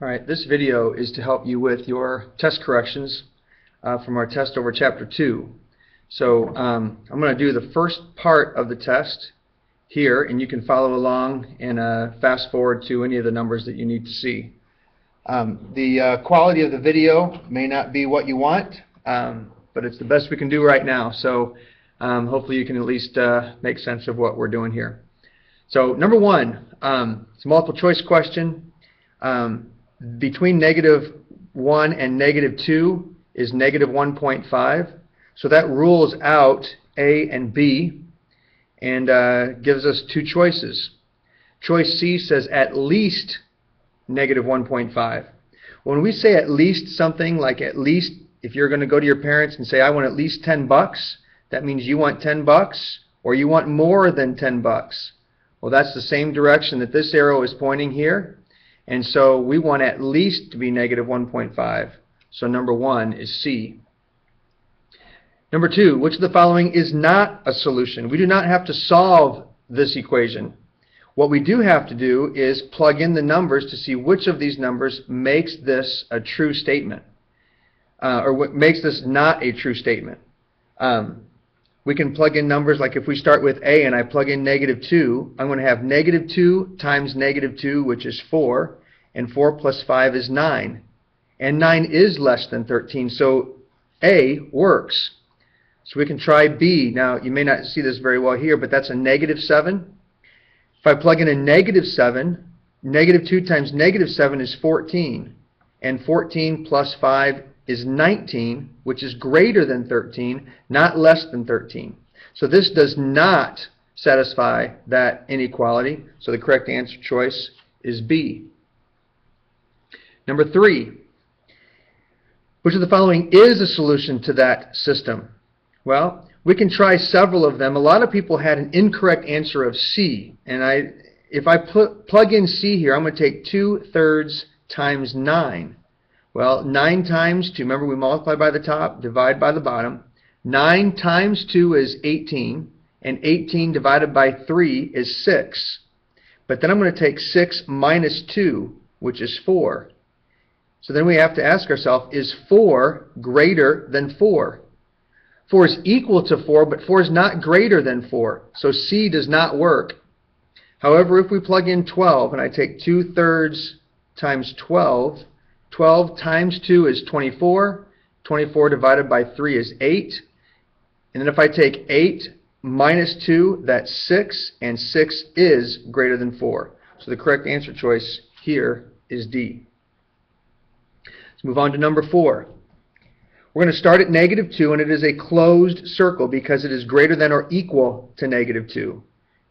Alright, this video is to help you with your test corrections from our test over Chapter 2. So I'm going to do the first part of the test here, and you can follow along and fast forward to any of the numbers that you need to see. The quality of the video may not be what you want, but it's the best we can do right now. So hopefully you can at least make sense of what we're doing here. So number one, it's a multiple choice question. Between -1 and -2 is -1.5. So that rules out A and B and gives us two choices. Choice C says at least -1.5. When we say at least something, like at least, if you're going to go to your parents and say, I want at least $10, that means you want $10 or you want more than $10. Well, that's the same direction that this arrow is pointing here. And so we want at least to be -1.5. So number one is C. Number two, which of the following is not a solution? We do not have to solve this equation. What we do have to do is plug in the numbers to see which of these numbers makes this a true statement, or what makes this not a true statement. We can plug in numbers like if we start with A and I plug in -2, I'm going to have -2 times -2, which is 4, and 4 plus 5 is 9. And 9 is less than 13, so A works. So we can try B. Now, you may not see this very well here, but that's a -7. If I plug in a -7, -2 times -7 is 14, and 14 plus 5 is 19, which is greater than 13, not less than 13. So this does not satisfy that inequality, so the correct answer choice is B. Number three, which of the following is a solution to that system? Well, we can try several of them. A lot of people had an incorrect answer of C, and if I plug in C here, I'm going to take 2/3 times 9. Well, 9 times 2, remember we multiply by the top, divide by the bottom. 9 times 2 is 18, and 18 divided by 3 is 6. But then I'm going to take 6 minus 2, which is 4. So then we have to ask ourselves, is 4 greater than 4? 4 is equal to 4, but 4 is not greater than 4. So C does not work. However, if we plug in 12, and I take 2/3 times 12, 12 times 2 is 24. 24 divided by 3 is 8. And then if I take 8 minus 2, that's 6, and 6 is greater than 4. So the correct answer choice here is D. Let's move on to number 4. We're going to start at -2, and it is a closed circle because it is greater than or equal to -2.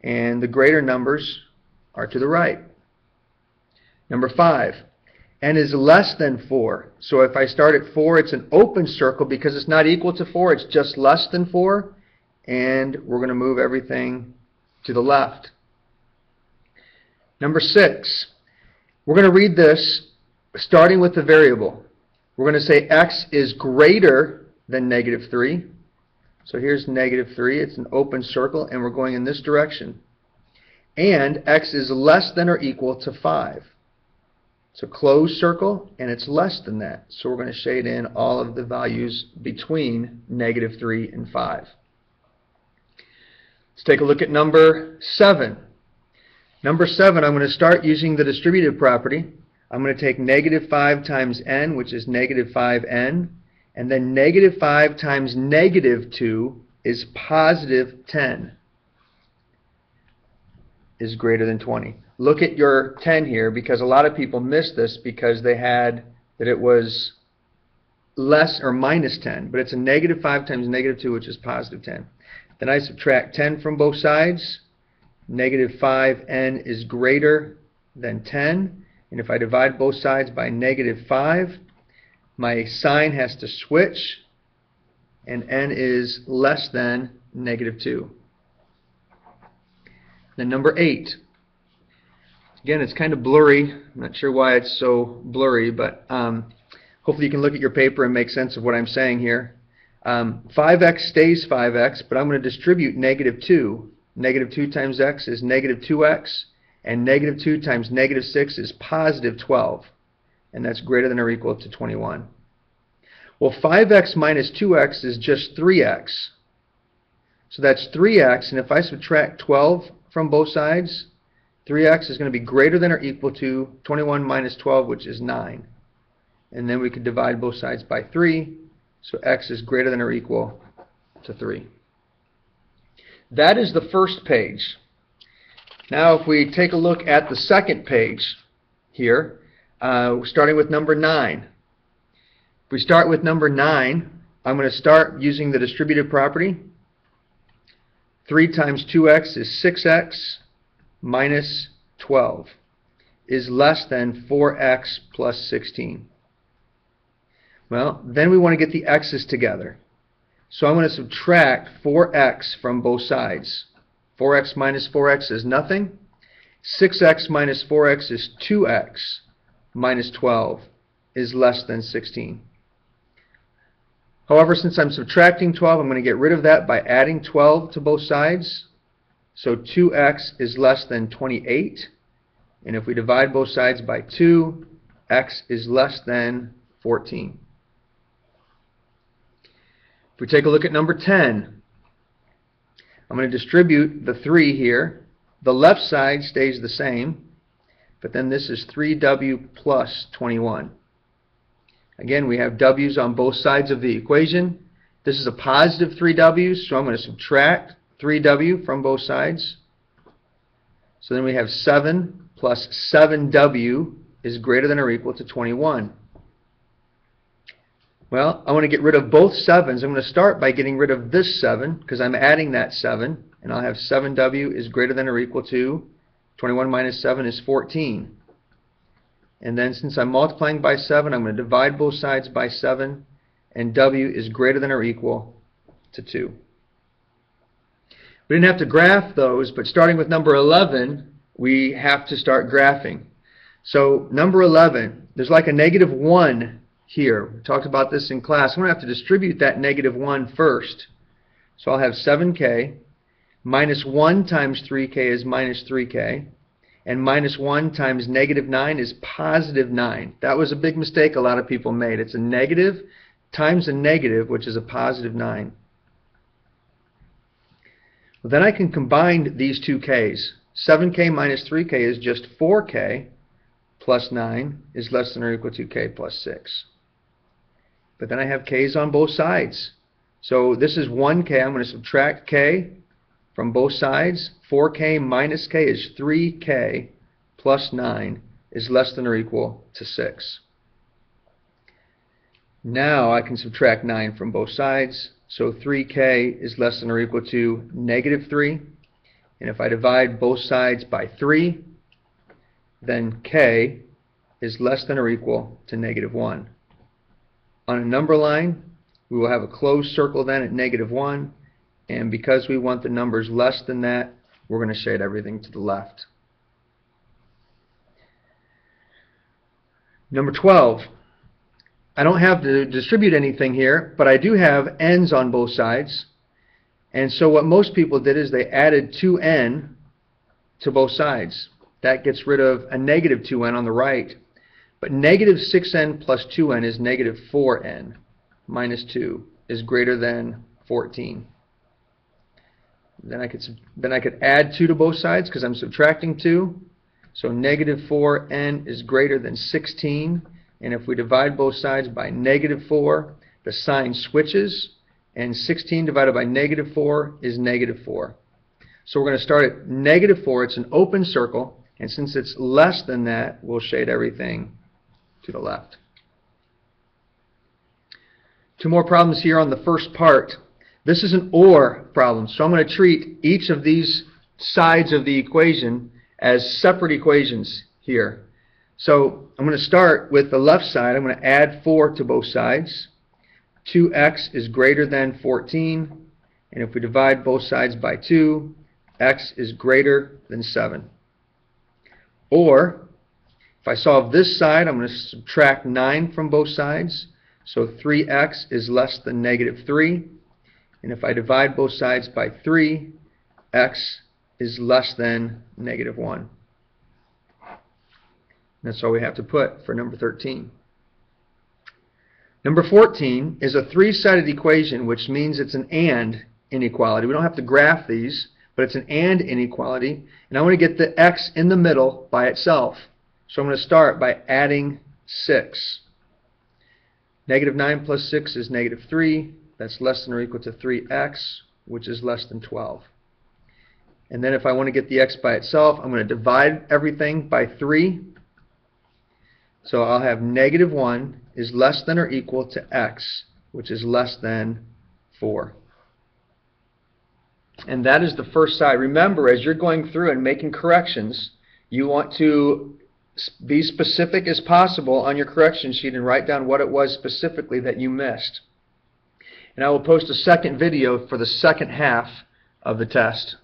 And the greater numbers are to the right. Number 5. N is less than 4. So if I start at 4, it's an open circle because it's not equal to 4, it's just less than 4. And we're going to move everything to the left. Number 6. We're going to read this starting with the variable. We're going to say x is greater than -3. So here's -3. It's an open circle, and we're going in this direction. And x is less than or equal to 5. It's a closed circle, and it's less than that. So we're going to shade in all of the values between -3 and 5. Let's take a look at number 7. Number 7, I'm going to start using the distributive property. I'm going to take -5 times n, which is -5n, and then -5 times -2 is +10, is greater than 20. Look at your 10 here, because a lot of people missed this because they had that it was less or -10, but it's a -5 times -2, which is +10. Then I subtract 10 from both sides. -5n is greater than 10. And if I divide both sides by -5, my sign has to switch, and n is less than -2. Then number 8. Again, it's kind of blurry. I'm not sure why it's so blurry, but hopefully you can look at your paper and make sense of what I'm saying here. 5x stays 5x, but I'm going to distribute -2. -2 times x is -2x. And -2 times -6 is +12. and that's greater than or equal to 21. Well, 5x minus 2x is just 3x. So that's 3x, and if I subtract 12 from both sides, 3x is going to be greater than or equal to 21 minus 12, which is 9. And then we could divide both sides by 3, so x is greater than or equal to 3. That is the first page. Now if we take a look at the second page here, starting with number 9. If we start with number 9, I'm going to start using the distributive property. 3 times 2x is 6x minus 12 is less than 4x plus 16. Well, then we want to get the x's together. So I'm going to subtract 4x from both sides. 4x minus 4x is nothing. 6x minus 4x is 2x minus 12 is less than 16. However, since I'm subtracting 12, I'm going to get rid of that by adding 12 to both sides. So 2x is less than 28. And if we divide both sides by 2, x is less than 14. If we take a look at number 10, I'm going to distribute the 3 here. The left side stays the same, but then this is 3w plus 21. Again, we have w's on both sides of the equation. This is a positive 3w's, so I'm going to subtract 3w from both sides. So then we have 7 plus 7w is greater than or equal to 21. Well, I want to get rid of both 7's. I'm going to start by getting rid of this 7 because I'm adding that 7. And I'll have 7w is greater than or equal to 21 minus 7 is 14. And then since I'm multiplying by 7, I'm going to divide both sides by 7. And w is greater than or equal to 2. We didn't have to graph those, but starting with number 11, we have to start graphing. So number 11, there's like a negative 1 here. We talked about this in class. I'm going to have to distribute that negative 1 first. So I'll have 7k. Minus 1 times 3k is minus 3k. And minus 1 times negative 9 is positive 9. That was a big mistake a lot of people made. It's a negative times a negative, which is a positive 9. Well, then I can combine these two k's. 7k minus 3k is just 4k plus 9 is less than or equal to k plus 6. But then I have k's on both sides. So this is 1k. I'm going to subtract k from both sides. 4k minus k is 3k plus 9 is less than or equal to 6. Now I can subtract 9 from both sides. So 3k is less than or equal to negative 3. And if I divide both sides by 3, then k is less than or equal to negative 1. On a number line, we will have a closed circle then at negative 1. And because we want the numbers less than that, we're going to shade everything to the left. Number 12. I don't have to distribute anything here, but I do have n's on both sides. And so what most people did is they added 2n to both sides. That gets rid of a negative 2n on the right. But negative 6n plus 2n is negative 4n minus 2 is greater than 14. Then I could add 2 to both sides because I'm subtracting 2. So negative 4n is greater than 16. And if we divide both sides by negative 4, the sign switches. And 16 divided by negative 4 is negative 4. So we're going to start at negative 4. It's an open circle. And since it's less than that, we'll shade everything to the left. 2 more problems here on the first part. This is an OR problem, so I'm going to treat each of these sides of the equation as separate equations here. So I'm going to start with the left side. I'm going to add 4 to both sides. 2x is greater than 14. And if we divide both sides by 2, x is greater than 7. Or, if I solve this side, I'm going to subtract 9 from both sides. So 3x is less than negative 3. And if I divide both sides by 3, x is less than negative 1. That's all we have to put for number 13. Number 14 is a three-sided equation, which means it's an AND inequality. We don't have to graph these, but it's an AND inequality. And I want to get the x in the middle by itself. So I'm going to start by adding 6. Negative 9 plus 6 is negative 3. That's less than or equal to 3x, which is less than 12. And then if I want to get the x by itself, I'm going to divide everything by 3. So I'll have negative 1 is less than or equal to x, which is less than 4. And that is the first side. Remember, as you're going through and making corrections, you want to be specific as possible on your correction sheet and write down what it was specifically that you missed. And I will post a second video for the second half of the test.